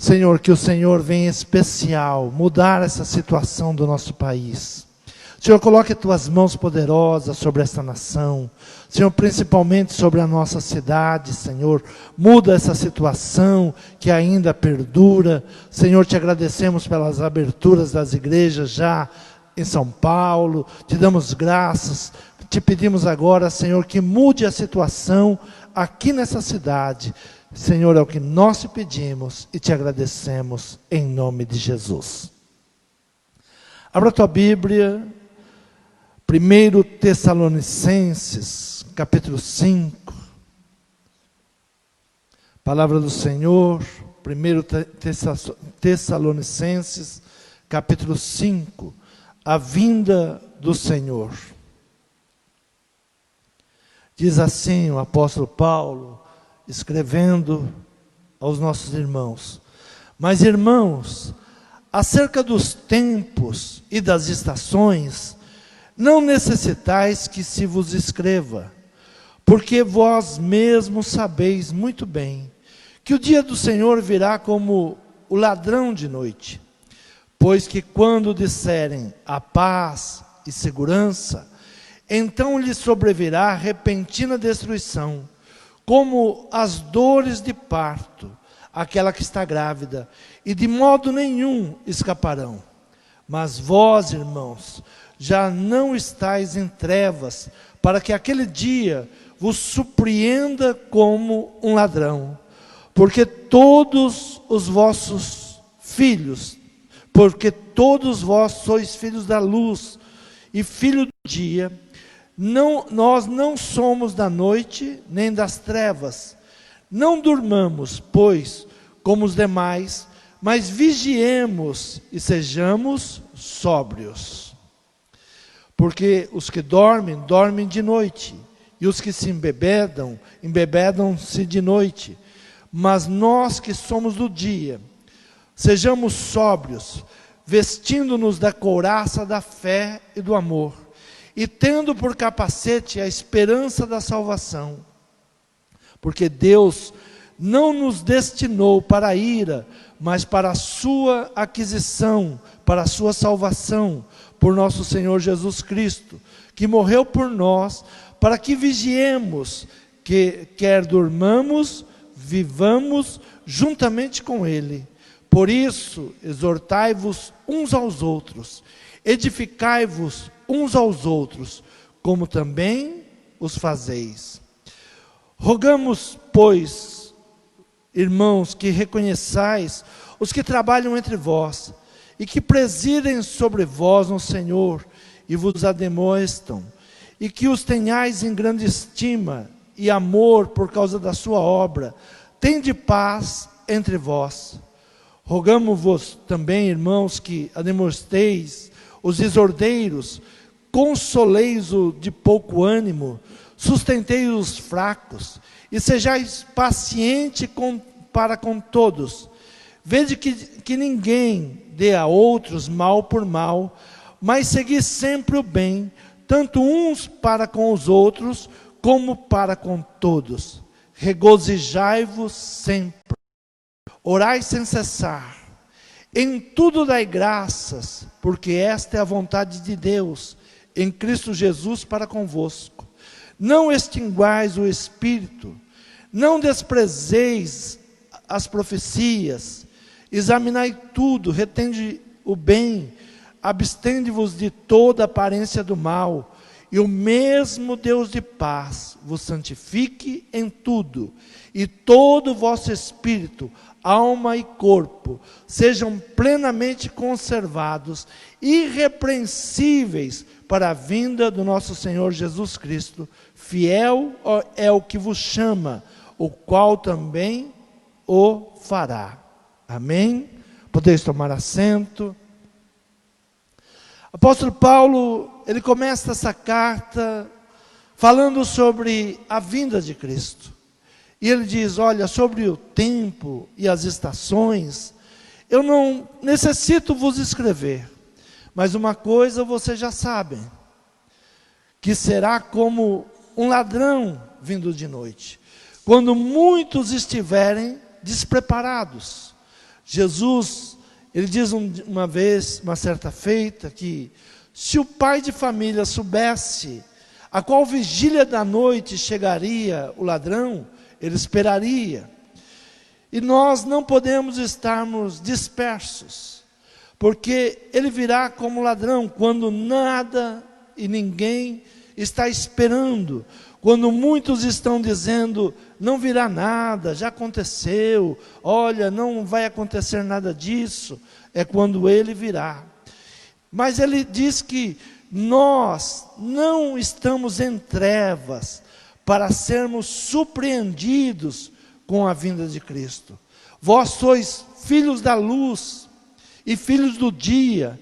Senhor, que o Senhor venha em especial mudar essa situação do nosso país. Senhor, coloque tuas mãos poderosas sobre esta nação. Senhor, principalmente sobre a nossa cidade, Senhor. Muda essa situação que ainda perdura. Senhor, te agradecemos pelas aberturas das igrejas já em São Paulo. Te damos graças. Te pedimos agora, Senhor, que mude a situação aqui nessa cidade. Senhor, é o que nós te pedimos e te agradecemos em nome de Jesus. Abra a tua Bíblia. 1 Tessalonicenses, capítulo 5. Palavra do Senhor, 1 Tessalonicenses, capítulo 5. A vinda do Senhor. Diz assim o apóstolo Paulo, escrevendo aos nossos irmãos: mas, irmãos, acerca dos tempos e das estações, não necessitais que se vos escreva, porque vós mesmos sabeis muito bem que o dia do Senhor virá como o ladrão de noite. Pois que quando disserem a paz e segurança, então lhes sobrevirá repentina destruição, como as dores de parto, aquela que está grávida, e de modo nenhum escaparão. Mas vós, irmãos, já não estáis em trevas, para que aquele dia vos surpreenda como um ladrão. Porque todos vós sois filhos da luz e filhos do dia. Nós não somos da noite nem das trevas. Não durmamos, pois, como os demais, mas vigiemos e sejamos sóbrios. Porque os que dormem, dormem de noite, e os que se embebedam, embebedam-se de noite. Mas nós que somos do dia, sejamos sóbrios, vestindo-nos da couraça da fé e do amor, e tendo por capacete a esperança da salvação. Porque Deus não nos destinou para a ira, mas para a sua aquisição, para a sua salvação, por nosso Senhor Jesus Cristo, que morreu por nós, para que vigiemos, que quer durmamos, vivamos juntamente com Ele. Por isso, exortai-vos uns aos outros, edificai-vos uns aos outros, como também os fazeis. Rogamos, pois, irmãos, que reconheçais os que trabalham entre vós, e que presidem sobre vós no Senhor, e vos ademoestam, e que os tenhais em grande estima e amor por causa da sua obra. Tende paz entre vós. Rogamo-vos também, irmãos, que ademoesteis os exordeiros, consoleis-o de pouco ânimo, sustentei os fracos, e sejais paciente para com todos. Vede que ninguém dê a outros mal por mal, mas segui sempre o bem, tanto uns para com os outros, como para com todos. Regozijai-vos sempre, orai sem cessar, em tudo dai graças, porque esta é a vontade de Deus, em Cristo Jesus para convosco. Não extinguais o Espírito, não desprezeis as profecias, examinai tudo, retende o bem, abstende-vos de toda aparência do mal, e o mesmo Deus de paz vos santifique em tudo, e todo o vosso espírito, alma e corpo sejam plenamente conservados, irrepreensíveis para a vinda do nosso Senhor Jesus Cristo. Fiel é o que vos chama, o qual também o fará. Amém? Podeis tomar assento. Apóstolo Paulo, ele começa essa carta falando sobre a vinda de Cristo. E ele diz, olha, sobre o tempo e as estações, eu não necessito vos escrever, mas uma coisa vocês já sabem, que será como um ladrão vindo de noite, quando muitos estiverem despreparados. Jesus, ele diz uma vez, uma certa feita, que se o pai de família soubesse a qual vigília da noite chegaria o ladrão, ele esperaria. E nós não podemos estarmos dispersos, porque ele virá como ladrão quando nada e ninguém está esperando. Quando muitos estão dizendo, não virá nada, já aconteceu, olha, não vai acontecer nada disso, é quando ele virá. Mas ele diz que nós não estamos em trevas para sermos surpreendidos com a vinda de Cristo. Vós sois filhos da luz e filhos do dia.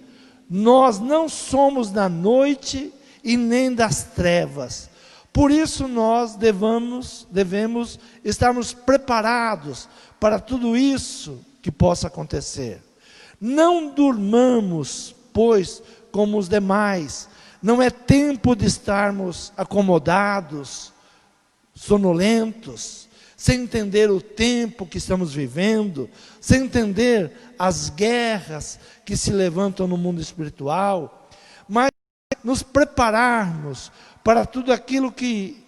Nós não somos da noite e nem das trevas. Por isso nós devemos estarmos preparados para tudo isso que possa acontecer. Não durmamos, pois, como os demais. Não é tempo de estarmos acomodados, sonolentos, sem entender o tempo que estamos vivendo, sem entender as guerras que se levantam no mundo espiritual, mas nos prepararmos para tudo aquilo que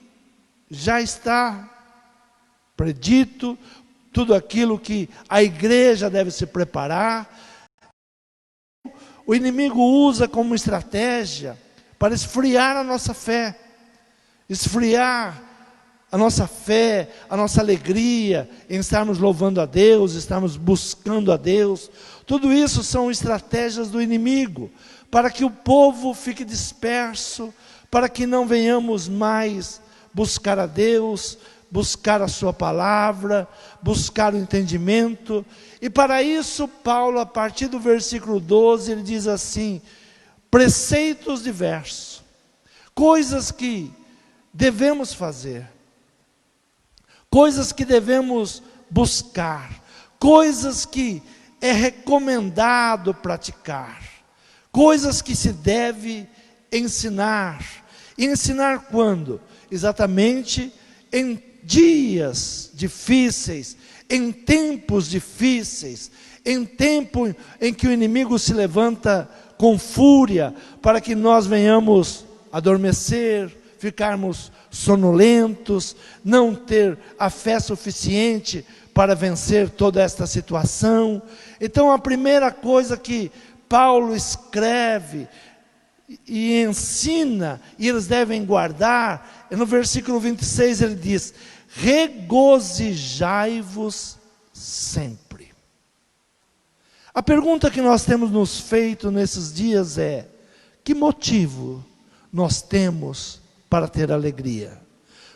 já está predito, tudo aquilo que a igreja deve se preparar. O inimigo usa como estratégia para esfriar a nossa fé, esfriar a nossa fé, a nossa alegria em estarmos louvando a Deus, estarmos buscando a Deus. Tudo isso são estratégias do inimigo, para que o povo fique disperso, para que não venhamos mais buscar a Deus, buscar a sua palavra, buscar o entendimento. E para isso, Paulo, a partir do versículo 12, ele diz assim: preceitos diversos, coisas que devemos fazer, coisas que devemos buscar, coisas que é recomendado praticar, coisas que se deve ensinar. E ensinar quando? Exatamente em dias difíceis, em tempos difíceis, em tempo em que o inimigo se levanta com fúria, para que nós venhamos adormecer, ficarmos sonolentos, não ter a fé suficiente para vencer toda esta situação. Então a primeira coisa que Paulo escreve e ensina, e eles devem guardar, no versículo 26 ele diz: regozijai-vos sempre. A pergunta que nós temos nos feito nesses dias é: que motivo nós temos para ter alegria?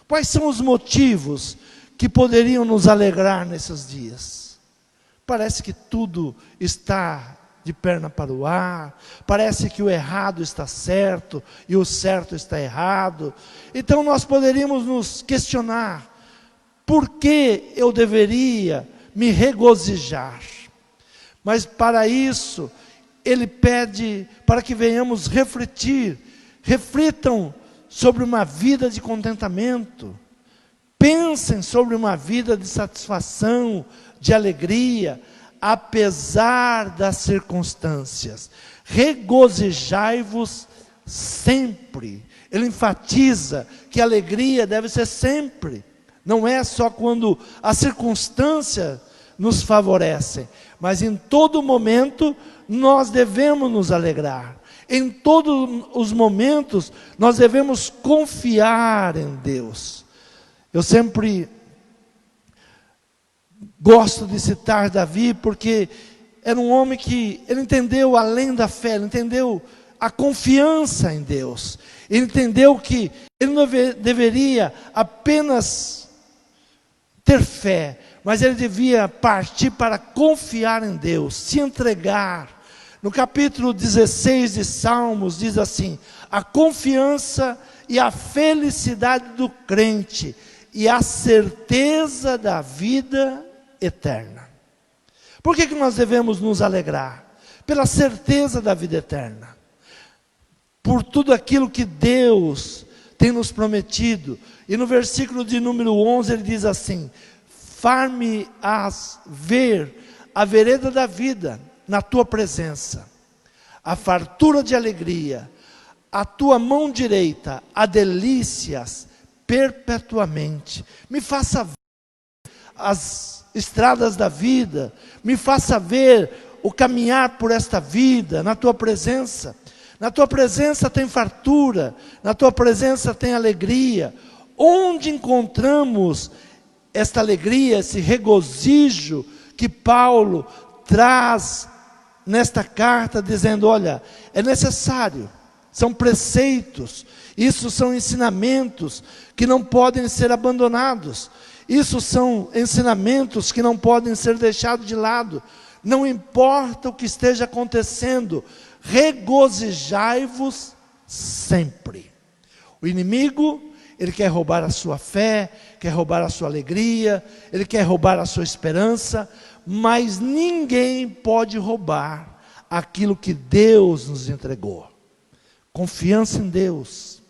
Quais são os motivos que poderiam nos alegrar nesses dias? Parece que tudo está de perna para o ar, parece que o errado está certo e o certo está errado. Então nós poderíamos nos questionar: por que eu deveria me regozijar? Mas para isso, ele pede para que venhamos refletir. Reflitam sobre uma vida de contentamento. Pensem sobre uma vida de satisfação, de alegria, apesar das circunstâncias. Regozijai-vos sempre. Ele enfatiza que a alegria deve ser sempre. Não é só quando as circunstâncias nos favorecem, mas em todo momento nós devemos nos alegrar. Em todos os momentos nós devemos confiar em Deus. Eu sempre gosto de citar Davi, porque era um homem que ele entendeu além da fé, ele entendeu a confiança em Deus. Ele entendeu que ele não deveria apenas ter fé, mas ele devia partir para confiar em Deus, se entregar. No capítulo 16 de Salmos diz assim: a confiança e a felicidade do crente e a certeza da vida eterna. Por que nós devemos nos alegrar? Pela certeza da vida eterna, por tudo aquilo que Deus tem nos prometido. E no versículo de número 11 ele diz assim: far-me-ás ver a vereda da vida na tua presença, a fartura de alegria, a tua mão direita, a delícias perpetuamente. Me faça ver as estradas da vida, me faça ver o caminhar por esta vida, na tua presença. Na tua presença tem fartura, na tua presença tem alegria. Onde encontramos esta alegria, esse regozijo que Paulo traz nesta carta, dizendo, olha, é necessário, são preceitos, isso são ensinamentos que não podem ser abandonados, isso são ensinamentos que não podem ser deixados de lado, não importa o que esteja acontecendo, regozijai-vos sempre. O inimigo, ele quer roubar a sua fé, quer roubar a sua alegria, ele quer roubar a sua esperança, mas ninguém pode roubar aquilo que Deus nos entregou. Confiança em Deus.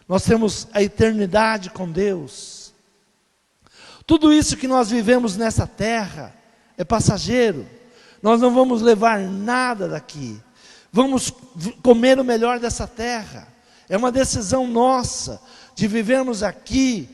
Nós temos a eternidade com Deus. Tudo isso que nós vivemos nessa terra é passageiro. Nós não vamos levar nada daqui. Vamos comer o melhor dessa terra. É uma decisão nossa de vivermos aqui.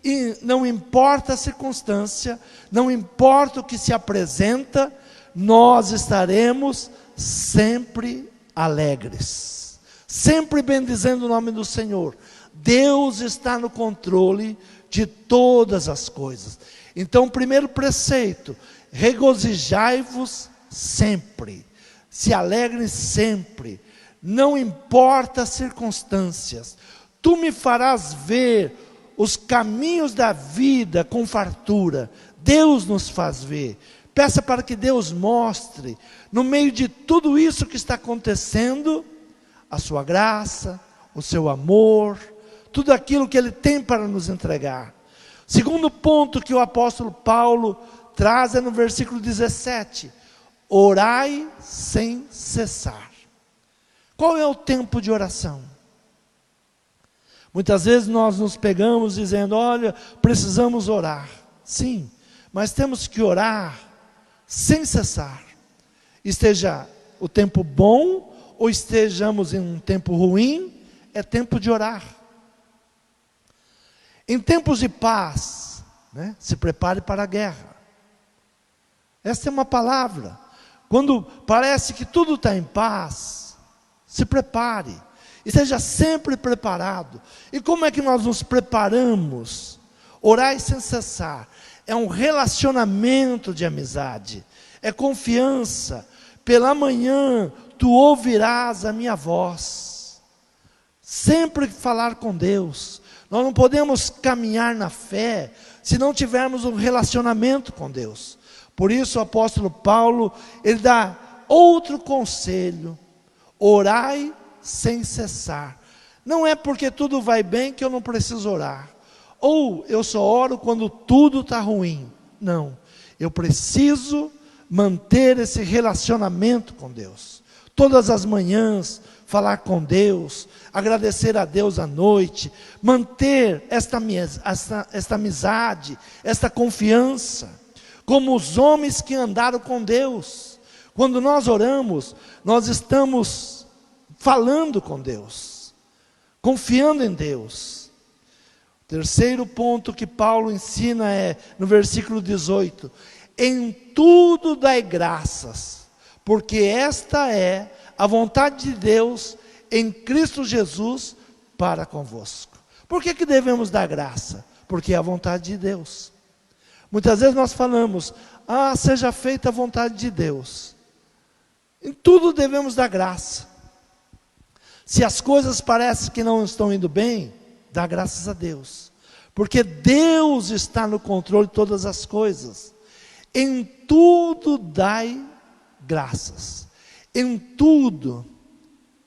E não importa a circunstância, não importa o que se apresenta, nós estaremos sempre alegres, sempre bendizendo o nome do Senhor. Deus está no controle de todas as coisas. Então, primeiro preceito, regozijai-vos sempre, se alegrem sempre, não importa as circunstâncias. Tu me farás ver os caminhos da vida com fartura. Deus nos faz ver. Peça para que Deus mostre, no meio de tudo isso que está acontecendo, a sua graça, o seu amor, tudo aquilo que Ele tem para nos entregar. Segundo ponto que o apóstolo Paulo traz é no versículo 17. Orai sem cessar. Qual é o tempo de oração? Muitas vezes nós nos pegamos dizendo, olha, precisamos orar. Sim, mas temos que orar sem cessar. Esteja o tempo bom ou estejamos em um tempo ruim, é tempo de orar. Em tempos de paz, né, se prepare para a guerra. Essa é uma palavra. Quando parece que tudo está em paz, se prepare. Esteja sempre preparado. E como é que nós nos preparamos? Orai sem cessar. É um relacionamento de amizade. É confiança. Pela manhã, tu ouvirás a minha voz. Sempre falar com Deus. Nós não podemos caminhar na fé se não tivermos um relacionamento com Deus. Por isso o apóstolo Paulo, ele dá outro conselho. Orai sem cessar. Não é porque tudo vai bem que eu não preciso orar. Ou eu só oro quando tudo está ruim. Não. Eu preciso manter esse relacionamento com Deus. Todas as manhãs, falar com Deus, agradecer a Deus à noite, manter esta amizade, esta confiança, como os homens que andaram com Deus. Quando nós oramos, nós estamos falando com Deus, confiando em Deus. O terceiro ponto que Paulo ensina é no versículo 18: em tudo dai graças, porque esta é a vontade de Deus em Cristo Jesus para convosco. Por que devemos dar graça? Porque é a vontade de Deus. Muitas vezes nós falamos, seja feita a vontade de Deus. Em tudo devemos dar graça. Se as coisas parecem que não estão indo bem, dá graças a Deus. Porque Deus está no controle de todas as coisas. Em tudo dai graças. Em tudo,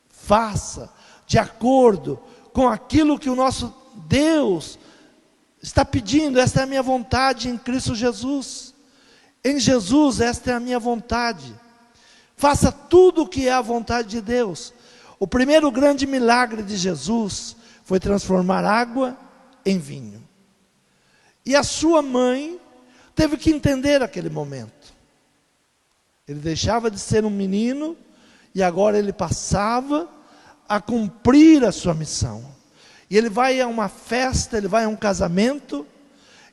faça de acordo com aquilo que o nosso Deus está pedindo. Esta é a minha vontade em Cristo Jesus. Em Jesus, esta é a minha vontade. Faça tudo o que é a vontade de Deus. O primeiro grande milagre de Jesus foi transformar água em vinho. E a sua mãe teve que entender aquele momento. Ele deixava de ser um menino e agora ele passava a cumprir a sua missão. E ele vai a uma festa, ele vai a um casamento,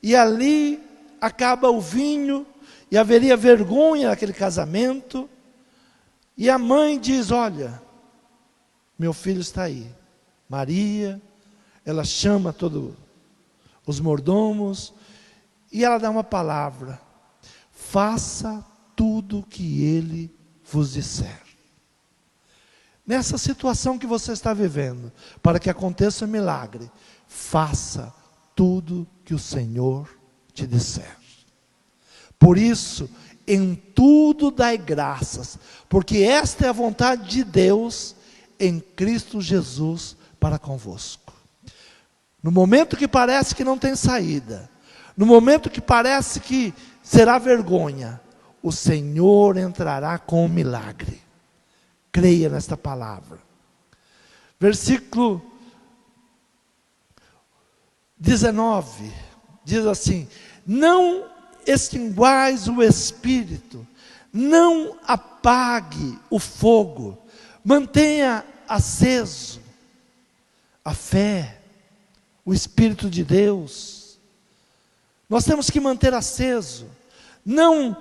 e ali acaba o vinho, e haveria vergonha naquele casamento, e a mãe diz: olha, meu filho está aí. Maria, ela chama todos os mordomos, e ela dá uma palavra: faça tudo o que ele vos disser. Nessa situação que você está vivendo, para que aconteça um milagre, faça tudo que o Senhor te disser. Por isso, em tudo dai graças, porque esta é a vontade de Deus em Cristo Jesus para convosco. No momento que parece que não tem saída, no momento que parece que será vergonha, o Senhor entrará com um milagre. Creia nesta palavra. Versículo 19, diz assim: não extinguais o espírito, não apague o fogo, mantenha aceso a fé, o Espírito de Deus. Nós temos que manter aceso, não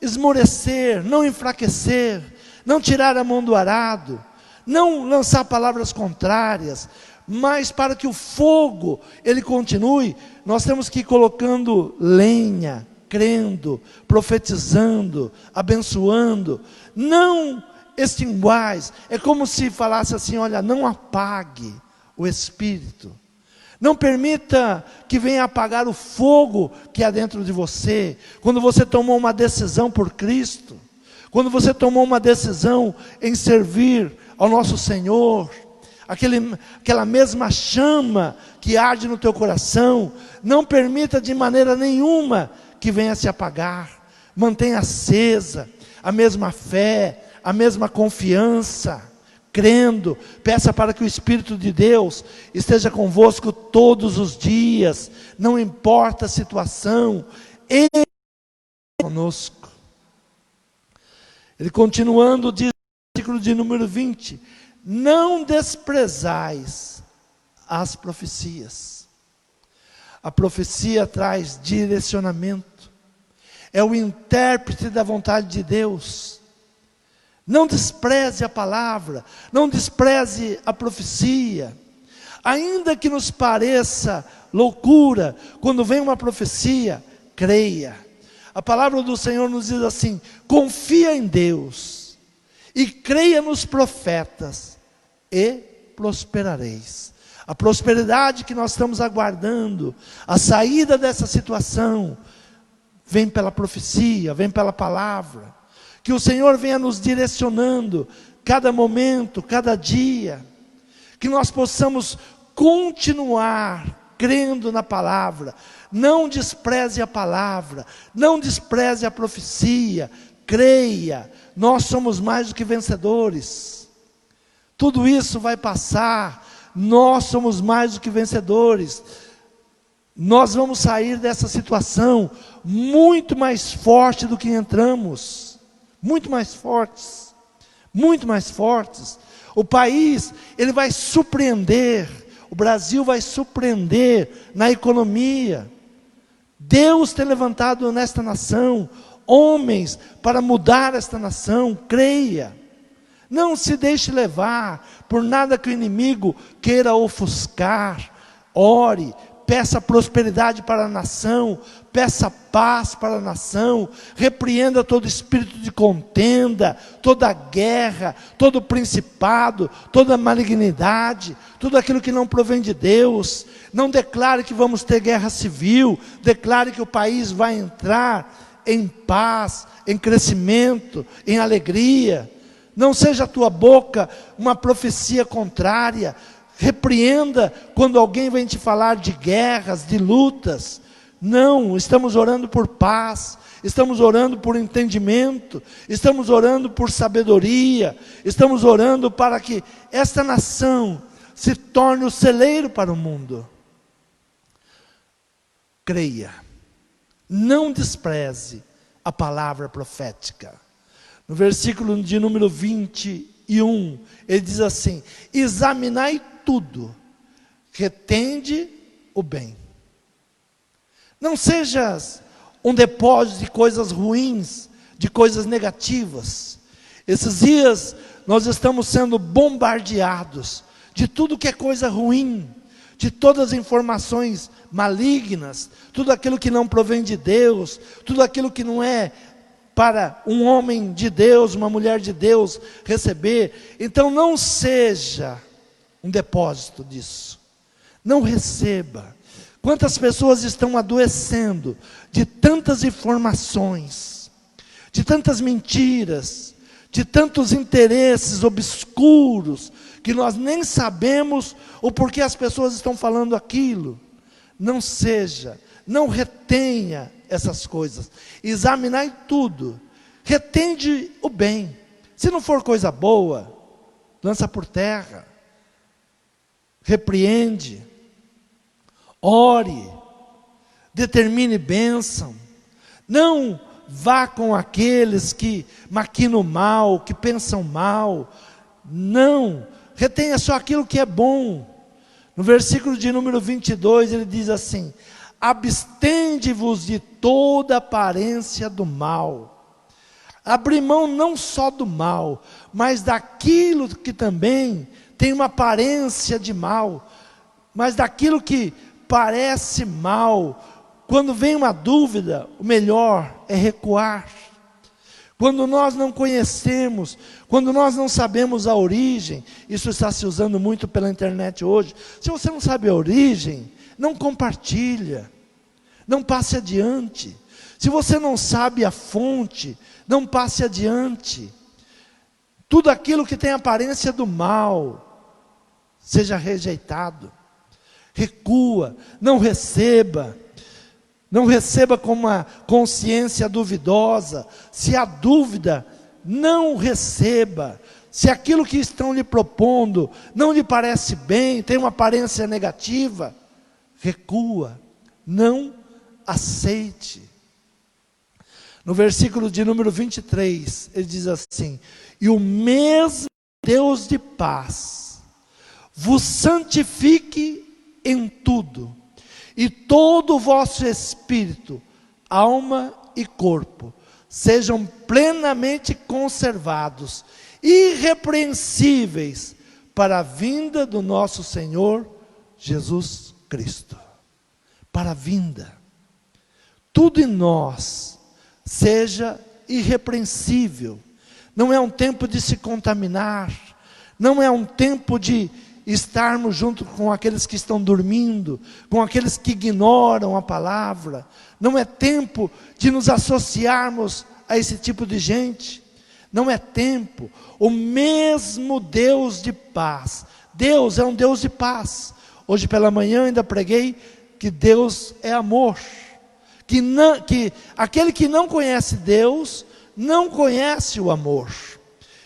esmorecer, não enfraquecer, não tirar a mão do arado, não lançar palavras contrárias, mas para que o fogo ele continue, nós temos que ir colocando lenha, crendo, profetizando, abençoando. Não extinguais, é como se falasse assim: olha, não apague o Espírito, não permita que venha apagar o fogo que há dentro de você. Quando você tomou uma decisão por Cristo, quando você tomou uma decisão em servir ao nosso Senhor, aquela mesma chama que arde no teu coração, não permita de maneira nenhuma que venha se apagar. Mantenha acesa a mesma fé, a mesma confiança, crendo. Peça para que o Espírito de Deus esteja convosco todos os dias, não importa a situação, Ele é conosco. Ele continuando diz no versículo de número 20: não desprezais as profecias. A profecia traz direcionamento, é o intérprete da vontade de Deus. Não despreze a palavra, não despreze a profecia. Ainda que nos pareça loucura, quando vem uma profecia, creia. A palavra do Senhor nos diz assim: confia em Deus e creia nos profetas e prosperareis. A prosperidade que nós estamos aguardando, a saída dessa situação, vem pela profecia, vem pela palavra. Que o Senhor venha nos direcionando, cada momento, cada dia. Que nós possamos continuar crendo na palavra. Não despreze a palavra, não despreze a profecia, creia. Nós somos mais do que vencedores. Tudo isso vai passar, nós somos mais do que vencedores. Nós vamos sair dessa situação muito mais forte do que entramos. Muito mais fortes, muito mais fortes. O país, ele vai surpreender, o Brasil vai surpreender na economia. Deus tem levantado nesta nação homens para mudar esta nação, creia. Não se deixe levar por nada que o inimigo queira ofuscar. Ore, peça prosperidade para a nação, peça paz para a nação, repreenda todo espírito de contenda, toda guerra, todo principado, toda malignidade, tudo aquilo que não provém de Deus. Não declare que vamos ter guerra civil, declare que o país vai entrar em paz, em crescimento, em alegria. Não seja a tua boca uma profecia contrária. Repreenda quando alguém vem te falar de guerras, de lutas. Não, estamos orando por paz, estamos orando por entendimento, estamos orando por sabedoria, estamos orando para que esta nação se torne o celeiro para o mundo. Creia, não despreze a palavra profética, No versículo de número 21, ele diz assim: examinai tudo, retende o bem. Não sejas um depósito de coisas ruins, de coisas negativas. Esses dias nós estamos sendo bombardeados de tudo que é coisa ruim, de todas as informações malignas, tudo aquilo que não provém de Deus, tudo aquilo que não é para um homem de Deus, uma mulher de Deus receber. Então não seja um depósito disso, não receba. Quantas pessoas estão adoecendo de tantas informações, de tantas mentiras, de tantos interesses obscuros, que nós nem sabemos o porquê as pessoas estão falando aquilo. Não seja, não retenha essas coisas. Examinai tudo, retende o bem. Se não for coisa boa, lança por terra, repreende, ore, determine bênção. Não vá com aqueles que maquinam mal, que pensam mal. Não, retenha só aquilo que é bom. No versículo de número 22, ele diz assim: abstende-vos de toda aparência do mal. Abrir mão não só do mal, mas daquilo que também tem uma aparência de mal, mas daquilo que parece mal. Quando vem uma dúvida, o melhor é recuar. Quando nós não conhecemos, quando nós não sabemos a origem, isso está se usando muito pela internet hoje. Se você não sabe a origem, não compartilha, não passe adiante. Se você não sabe a fonte, não passe adiante. Tudo aquilo que tem aparência do mal, seja rejeitado. Recua, não receba. Não receba com uma consciência duvidosa. Se há dúvida, não receba. Se aquilo que estão lhe propondo não lhe parece bem, tem uma aparência negativa, recua, não aceite. No versículo de número 23, ele diz assim: e o mesmo Deus de paz vos santifique em tudo, e todo o vosso espírito, alma e corpo sejam plenamente conservados, irrepreensíveis, para a vinda do nosso Senhor Jesus Cristo. Para a vinda. Tudo em nós seja irrepreensível. Não é um tempo de se contaminar, não é um tempo de estarmos junto com aqueles que estão dormindo, com aqueles que ignoram a palavra. Não é tempo de nos associarmos a esse tipo de gente. Não é tempo. O mesmo Deus de paz. Deus é um Deus de paz. Hoje pela manhã ainda preguei que Deus é amor. Que aquele que não conhece Deus, não conhece o amor.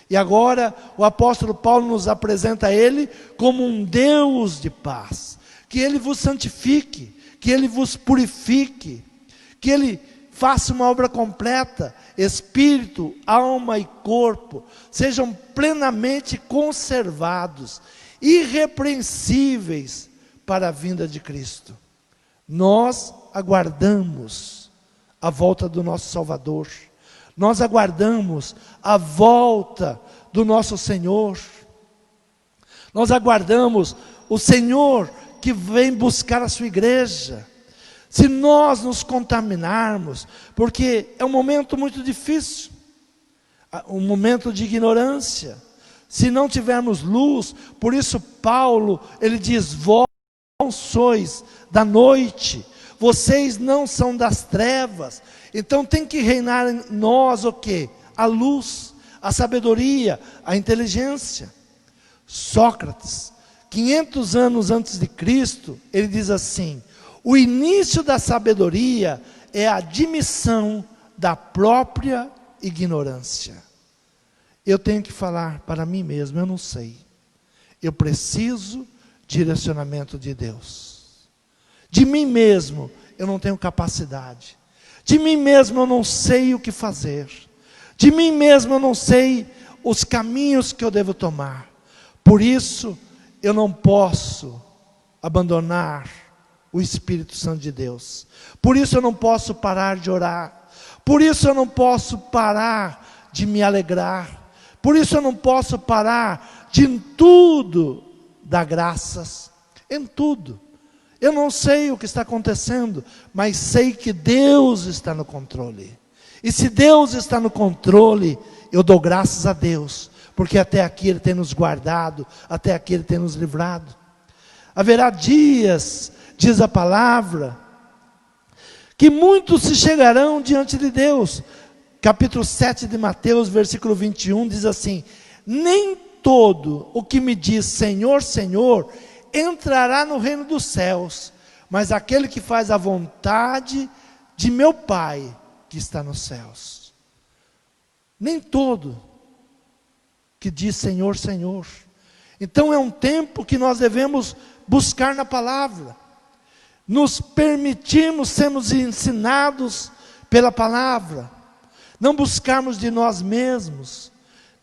E agora o apóstolo Paulo nos apresenta Ele como um Deus de paz. Que Ele vos santifique, que Ele vos purifique, que Ele faça uma obra completa. Espírito, alma e corpo sejam plenamente conservados, irrepreensíveis para a vinda de Cristo. Nós aguardamos a volta do nosso Salvador. Nós aguardamos a volta do nosso Senhor. Nós aguardamos o Senhor que vem buscar a sua igreja. Se nós nos contaminarmos, porque é um momento muito difícil, um momento de ignorância, se não tivermos luz, por isso Paulo, ele diz: vós não sois da noite, vocês não são das trevas. Então tem que reinar em nós o quê? A luz, a sabedoria, a inteligência. Sócrates, 500 anos antes de Cristo, ele diz assim: o início da sabedoria é a admissão da própria ignorância. Eu tenho que falar para mim mesmo, eu não sei. Eu preciso direcionamento de Deus. De mim mesmo eu não tenho capacidade. De mim mesmo eu não sei o que fazer. De mim mesmo eu não sei os caminhos que eu devo tomar. Por isso, eu não posso abandonar o Espírito Santo de Deus. Por isso eu não posso parar de orar. Por isso eu não posso parar de me alegrar. Por isso eu não posso parar de em tudo dar graças. Em tudo. Eu não sei o que está acontecendo, mas sei que Deus está no controle. E se Deus está no controle, eu dou graças a Deus, porque até aqui Ele tem nos guardado, até aqui Ele tem nos livrado. Haverá dias, diz a palavra, que muitos se chegarão diante de Deus. Capítulo 7 de Mateus, versículo 21, diz assim: nem todo o que me diz Senhor, Senhor, entrará no reino dos céus, mas aquele que faz a vontade de meu Pai, que está nos céus. Nem todo que diz Senhor, Senhor. Então é um tempo que nós devemos buscar na palavra, nos permitirmos sermos ensinados pela palavra, não buscarmos de nós mesmos,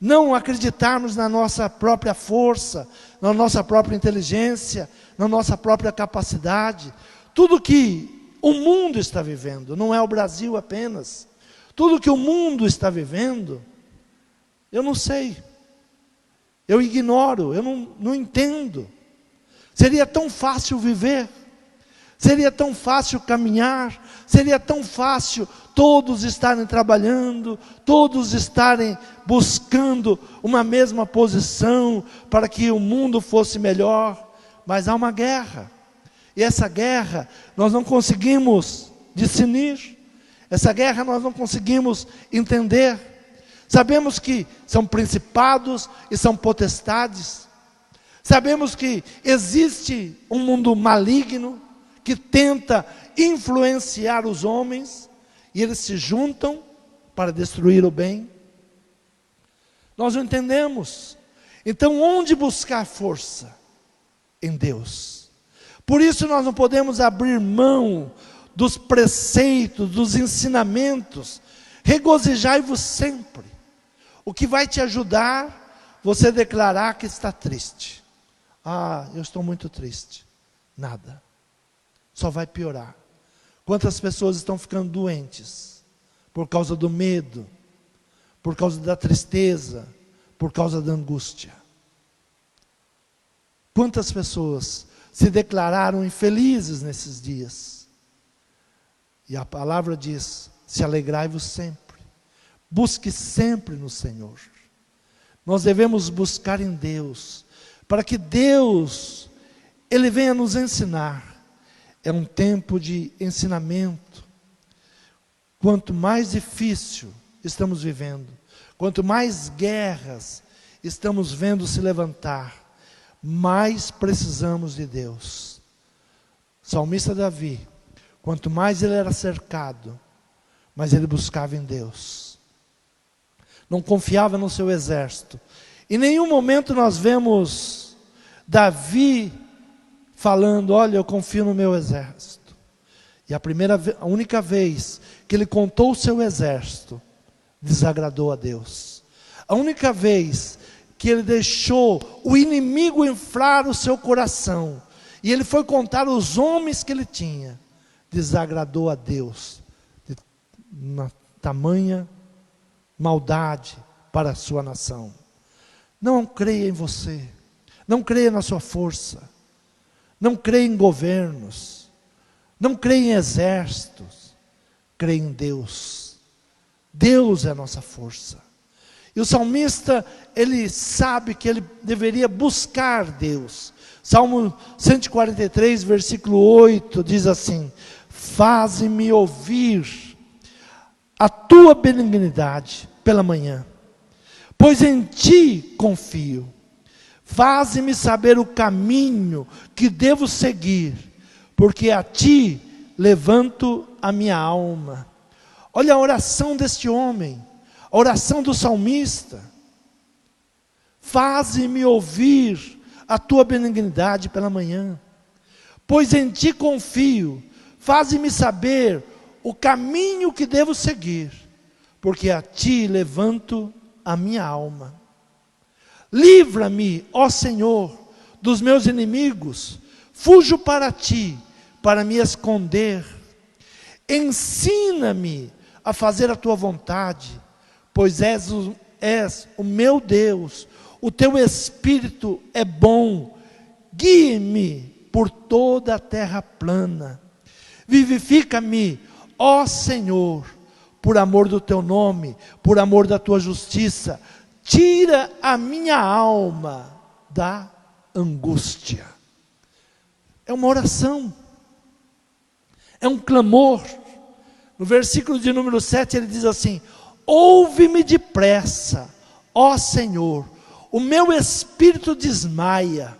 não acreditarmos na nossa própria força, na nossa própria inteligência, na nossa própria capacidade. Tudo que o mundo está vivendo, não é o Brasil apenas, tudo que o mundo está vivendo, eu não sei, eu ignoro, eu não entendo. Seria tão fácil viver, seria tão fácil caminhar, seria tão fácil todos estarem trabalhando, todos estarem buscando uma mesma posição para que o mundo fosse melhor. Mas há uma guerra, e essa guerra nós não conseguimos discernir, essa guerra nós não conseguimos entender. Sabemos que são principados e são potestades, sabemos que existe um mundo maligno que tenta influenciar os homens, e eles se juntam para destruir o bem. Nós não entendemos. Então onde buscar força? Em Deus. Por isso nós não podemos abrir mão dos preceitos, dos ensinamentos. Regozijai-vos sempre. O que vai te ajudar, você declarar que está triste. Ah, eu estou muito triste. Nada. Só vai piorar. Quantas pessoas estão ficando doentes por causa do medo, por causa da tristeza, por causa da angústia? Quantas pessoas se declararam infelizes nesses dias? E a palavra diz: se alegrai-vos sempre, busque sempre no Senhor. Nós devemos buscar em Deus, para que Deus, Ele venha nos ensinar. É um tempo de ensinamento. Quanto mais difícil estamos vivendo, quanto mais guerras estamos vendo se levantar, mais precisamos de Deus. O salmista Davi, quanto mais ele era cercado, mais ele buscava em Deus. Não confiava no seu exército. Em nenhum momento nós vemos Davi falando: olha, eu confio no meu exército. E a única vez que ele contou o seu exército, desagradou a Deus. A única vez que ele deixou o inimigo inflar o seu coração, e ele foi contar os homens que ele tinha, desagradou a Deus, de uma tamanha maldade para a sua nação. Não creia em você, não creia na sua força, não creia em governos, não creia em exércitos, creia em Deus. Deus é a nossa força. E o salmista, ele sabe que ele deveria buscar Deus. Salmo 143, versículo 8, diz assim: faze-me ouvir a tua benignidade pela manhã, pois em ti confio. Faze-me saber o caminho que devo seguir, porque a ti levanto a minha alma. Olha a oração deste homem, a oração do salmista. Faze-me ouvir a tua benignidade pela manhã, pois em ti confio. Faze-me saber o caminho que devo seguir, porque a ti levanto a minha alma. Livra-me, ó Senhor, dos meus inimigos, fujo para ti, para me esconder. Ensina-me a fazer a tua vontade, pois és o meu Deus, o teu Espírito é bom, guie-me por toda a terra plana. Vivifica-me, ó Senhor, por amor do teu nome, por amor da tua justiça. Tira a minha alma da angústia. É uma oração, é um clamor. No versículo de número 7 ele diz assim: ouve-me depressa, ó Senhor, o meu espírito desmaia.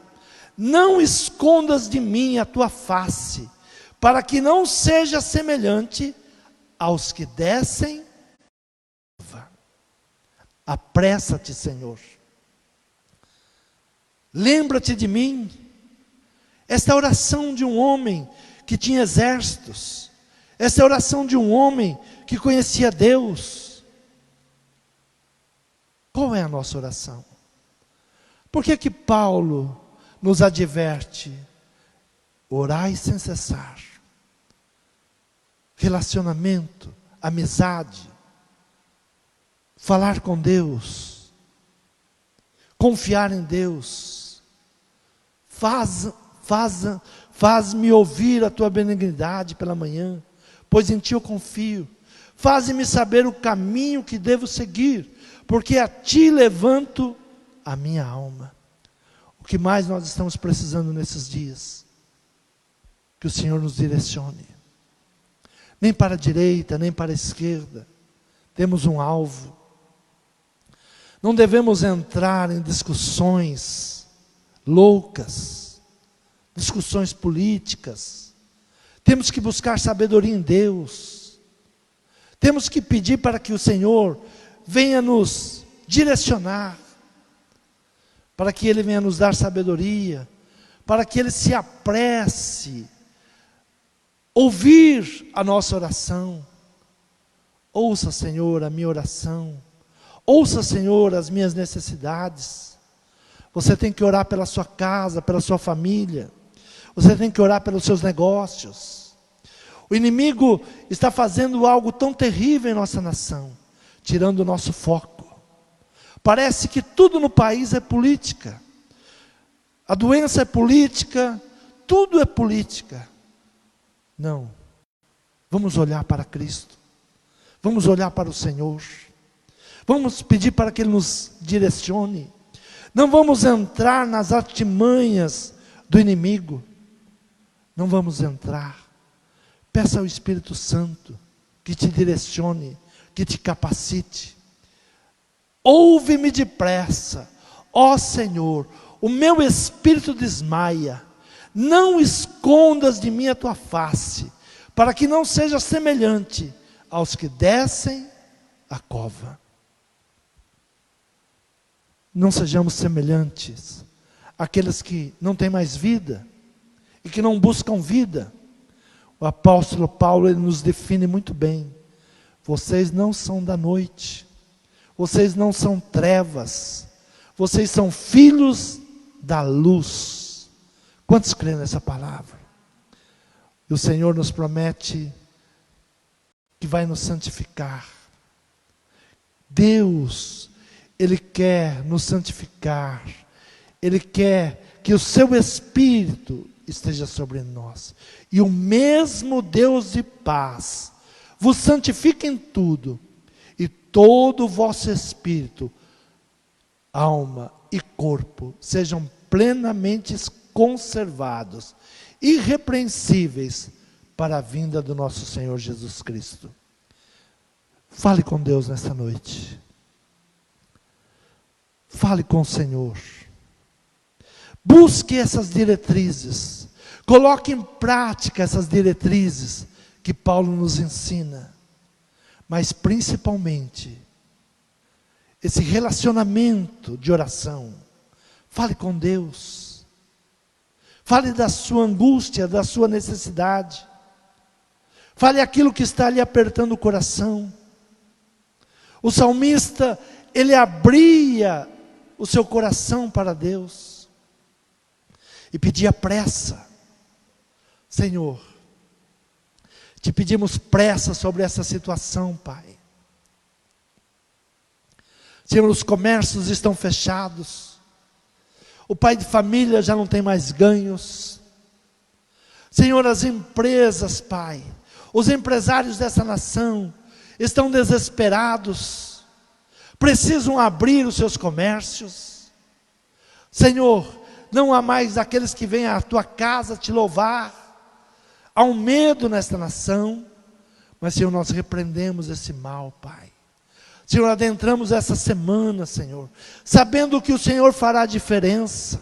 Não escondas de mim a tua face, para que não seja semelhante aos que descem. Apressa-te, Senhor. Lembra-te de mim. Esta é a oração de um homem que tinha exércitos. Esta é a oração de um homem que conhecia Deus. Qual é a nossa oração? Por que Paulo nos adverte? Orai sem cessar. Relacionamento, amizade, falar com Deus, confiar em Deus. Faz-me ouvir a tua benignidade pela manhã, pois em ti eu confio. Faz-me saber o caminho que devo seguir, porque a ti levanto a minha alma. O que mais nós estamos precisando nesses dias? Que o Senhor nos direcione. Nem para a direita, nem para a esquerda. Temos um alvo. Não devemos entrar em discussões loucas, discussões políticas. Temos que buscar sabedoria em Deus. Temos que pedir para que o Senhor venha nos direcionar, para que Ele venha nos dar sabedoria, para que Ele se apresse ouvir a nossa oração. Ouça, Senhor, a minha oração. Ouça, Senhor, as minhas necessidades. Você tem que orar pela sua casa, pela sua família. Você tem que orar pelos seus negócios. O inimigo está fazendo algo tão terrível em nossa nação, tirando o nosso foco. Parece que tudo no país é política. A doença é política, tudo é política. Não. Vamos olhar para Cristo. Vamos olhar para o Senhor. Vamos pedir para que Ele nos direcione. Não vamos entrar nas artimanhas do inimigo. Não vamos entrar. Peça ao Espírito Santo que te direcione, que te capacite. Ouve-me depressa, ó Senhor, o meu espírito desmaia. Não escondas de mim a tua face, para que não seja semelhante aos que descem a cova. Não sejamos semelhantes àqueles que não têm mais vida e que não buscam vida. O apóstolo Paulo, ele nos define muito bem. Vocês não são da noite, vocês não são trevas, vocês são filhos da luz. Quantos creem nessa palavra? E o Senhor nos promete que vai nos santificar. Deus, Ele quer nos santificar. Ele quer que o seu Espírito esteja sobre nós. E o mesmo Deus de paz vos santifique em tudo, e todo o vosso espírito, alma e corpo sejam plenamente conservados, irrepreensíveis, para a vinda do nosso Senhor Jesus Cristo. Fale com Deus nesta noite. Fale com o Senhor. Busque essas diretrizes. Coloque em prática essas diretrizes que Paulo nos ensina. Mas principalmente, esse relacionamento de oração. Fale com Deus. Fale da sua angústia, da sua necessidade. Fale aquilo que está lhe apertando o coração. O salmista, ele abria o seu coração para Deus e pedia pressa. Senhor, te pedimos pressa sobre essa situação, Pai. Senhor, os comércios estão fechados, o pai de família já não tem mais ganhos. Senhor, as empresas, Pai, os empresários dessa nação estão desesperados, precisam abrir os seus comércios. Senhor, não há mais aqueles que vêm à tua casa te louvar. Há um medo nesta nação, mas Senhor, nós repreendemos esse mal, Pai. Senhor, adentramos essa semana, Senhor, sabendo que o Senhor fará a diferença,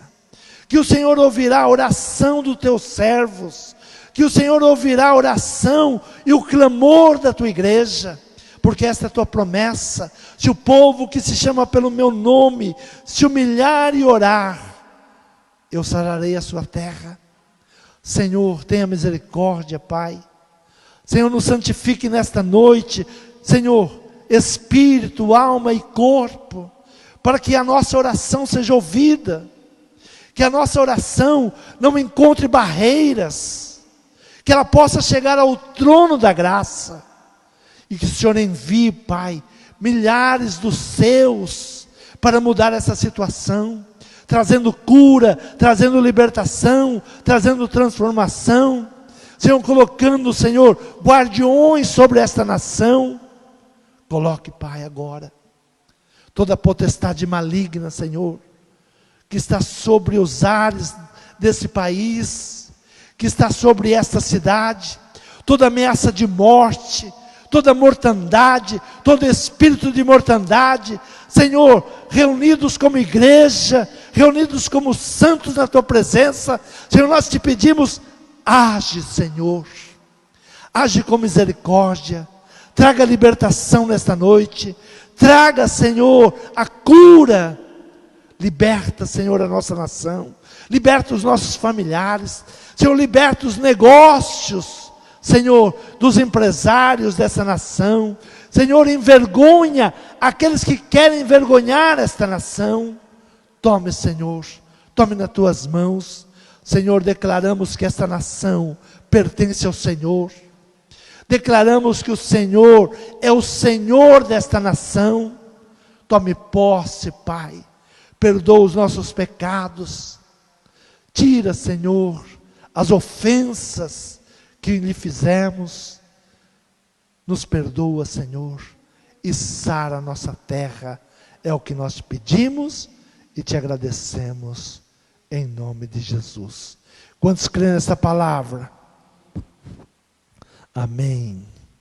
que o Senhor ouvirá a oração dos teus servos, que o Senhor ouvirá a oração e o clamor da tua igreja, porque esta é a tua promessa. Se o povo que se chama pelo meu nome se humilhar e orar, eu sararei a sua terra. Senhor, tenha misericórdia, Pai. Senhor, nos santifique nesta noite, Senhor, espírito, alma e corpo, para que a nossa oração seja ouvida, que a nossa oração não encontre barreiras, que ela possa chegar ao trono da graça, e que o Senhor envie, Pai, milhares dos seus, para mudar essa situação, trazendo cura, trazendo libertação, trazendo transformação. Senhor, colocando, Senhor, guardiões sobre esta nação. Coloque, Pai, agora toda a potestade maligna, Senhor, que está sobre os ares desse país, que está sobre esta cidade, toda ameaça de morte, toda mortandade, todo espírito de mortandade, Senhor, reunidos como igreja, reunidos como santos na tua presença, Senhor, nós te pedimos, age, Senhor, age com misericórdia, traga libertação nesta noite, traga, Senhor, a cura, liberta, Senhor, a nossa nação, liberta os nossos familiares, Senhor, liberta os negócios, Senhor, dos empresários dessa nação, Senhor, envergonha aqueles que querem envergonhar esta nação. Tome, Senhor, tome nas tuas mãos, Senhor, declaramos que esta nação pertence ao Senhor, declaramos que o Senhor é o Senhor desta nação. Tome posse, Pai, perdoa os nossos pecados, tira, Senhor, as ofensas que lhe fizemos, nos perdoa, Senhor, e sara a nossa terra, é o que nós te pedimos e te agradecemos, em nome de Jesus. Quantos creem nessa palavra? Amém.